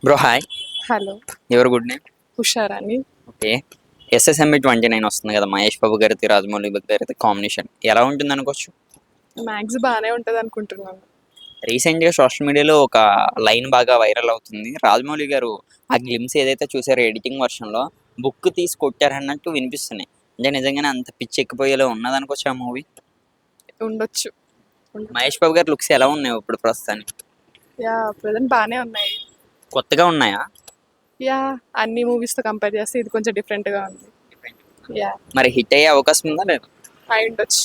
Bro hi. Hello. ఎవరు good name? హుషారాని. Okay. SSMB 29 వస్తుంది కదా, మహేష్ బాబు గారిది రాజమౌళి గారిది కాంబినేషన్ ఎలా ఉంటుంది అనుకోవచ్చు? మ్యాథ్స్ బాగానే ఉంటుంది అనుకుంటున్నాను. రీసెంట్గా సోషల్ మీడియాలో ఒక లైన్ బాగా వైరల్ అవుతుంది. రాజమౌళి గారు ఆ గ్లిమ్స్ ఏదైతే చూసారో ఎడిటింగ్ వర్షన్లో బుక్ తీసి కొట్టారన్నట్టు వినిపిస్తున్నాయి. అంటే నిజంగానే అంత పిచ్చి ఎక్కిపోయేలా ఉన్నది అనుకోవచ్చు ఆ మూవీ. ఉండొచ్చు. మహేష్ బాబు గారి లుక్స్ ఎలా ఉన్నాయి ఇప్పుడు ప్రస్తుతానికి? యా, ప్రజెంట్ బాగానే ఉన్నాయి. కొత్తగా ఉన్నాయా? యా, అన్ని మూవీస్తో కంపేర్ చేస్తే ఇది కొంచెం డిఫరెంట్గా ఉంది. యా, మరి హిట్ అయ్యే అవకాశం ఉందా లేదా? అయి ఉండొచ్చు.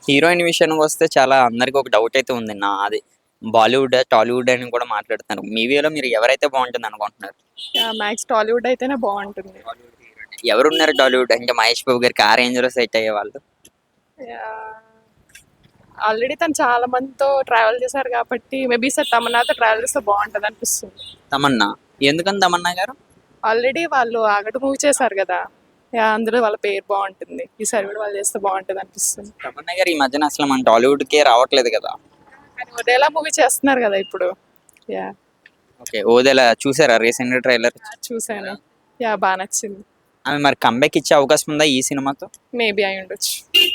హీరోయిన్ విషయానికి వస్తే చాలా అందరికి ఒక డౌట్ అయితే ఉంది. అది బాలీవుడ్ టాలీవుడ్ అని కూడా మాట్లాడుతున్నారు. మీ వ్యూలో మీరు ఎవరైతే బాగుంటుంది అనుకుంటున్నారు? యా, మ్యాక్స్ టాలీవుడ్ అయితేనే బాగుంటుంది. ఎవరున్నారు టాలీవుడ్ అంటే మహేష్ బాబు గారికి ఆ రేంజ్ లో సెట్ అయ్యే వాళ్ళు? యా, ఆల్రెడీ తను చాలా మందితో ట్రావెల్ చేశారు కాబట్టి మేబీ సార్ తమన్నాతో ట్రావెల్ చేస్తే బాగుంటుంది అనిపిస్తుంది. తమన్నా? ఎందుకని తమన్నా గారు? ఆల్రెడీ వాళ్ళు ఆగడు మూవీ చేశారు కదా. యా, అందులో వాళ్ళ పేరు బాగుంటుంది. ఈసారి కూడా వాళ్ళు చేస్తే బాగుంటుంది అనిపిస్తుంది. తమన్నా గారు ఈ మధ్యన అసలు మన టాలీవుడ్ కే రావట్లేదు కదా. కానీ ఒడేలా మూవీ చేస్తున్నారు కదా ఇప్పుడు. Yeah, okay. ఓదేలా చూసారా రీసెంట్ ట్రైలర్? చూసాను. యా, బాగా నచ్చింది. ఆమె మరి కంబ్యాక్ ఇచ్చే అవకాశం ఉందా ఈ సినిమాతో? మేబీ అయి ఉండొచ్చు.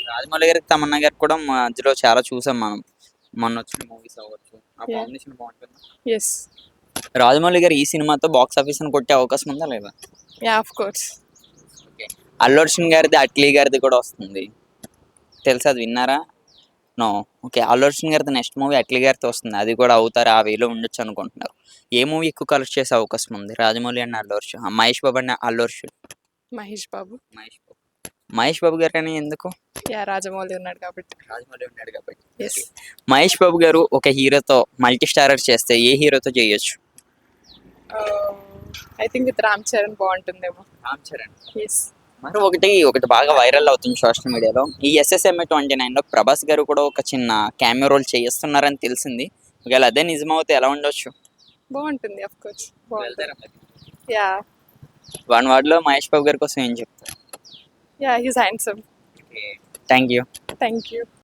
రాజమౌళి గారికి తమన్నా గారికి కూడా మధ్యలో చాలా చూసాం మనం. మొన్న వచ్చిన మూవీస్ అవ్వచ్చు, ఆ Yeah. కాంబినేషన్ బాగుంటుంది. ఎస్. రాజమౌళి గారు ఈ సినిమాతో బాక్స్ ఆఫీస్ ని కొట్టే అవకాశం ఉందా లేదా? Yeah, of course. Allu Arjun గారిది అట్లీ గారిది కూడా వస్తుంది, తెలుసా? అది విన్నారా? నో. ఓకే. అల్లు అర్జున్ గారిది నెక్స్ట్ మూవీ అట్లీ గారితో వస్తుంది, అది కూడా అవుతారు ఆ వేలో ఉండొచ్చు అనుకుంటున్నారు. ఏ మూవీ ఎక్కువ కలెక్ట్ చేసే అవకాశం ఉంది? Rajamouli and Allu Arjun, Mahesh Babu and Allu Arjun? మహేష్ బాబు. మహేష్ బాబు. మహేష్ బాబు గారు అని ఎందుకు? యా, రాజమౌళి ఉన్నాడు కాబట్టి. రాజమౌళి ఉన్నాడు కాబట్టి. ఎస్. మహేష్ బాబు గారు ఒక హీరోతో మల్టీ స్టారర్ చేస్తే ఏ హీరోతో చేయొచ్చు? I think with Ram Charan బాగుంటుందేమో. రామ్ చరణ్. ఎస్. మరి ఒకటి బాగా వైరల్ అవుతుంది సోషల్ మీడియాలో. ఈ ఎస్ఎస్ఎంఏ 29 లో ప్రభాస్ గారు కూడా ఒక చిన్న క్యామియో రోల్ చేస్తున్నారని తెలిసింది. ఒకవేళ అదే నిజమవుతే ఎలా ఉండొచ్చు? బాగుంటుంది, ఆఫ్ కోర్స్ బాగుంటుంది. యా. వన్ వర్డ్ లో మహేష్ బాబు గారి కోసం ఏం చెప్తారు? Yeah, he's handsome. Thank you. Thank you.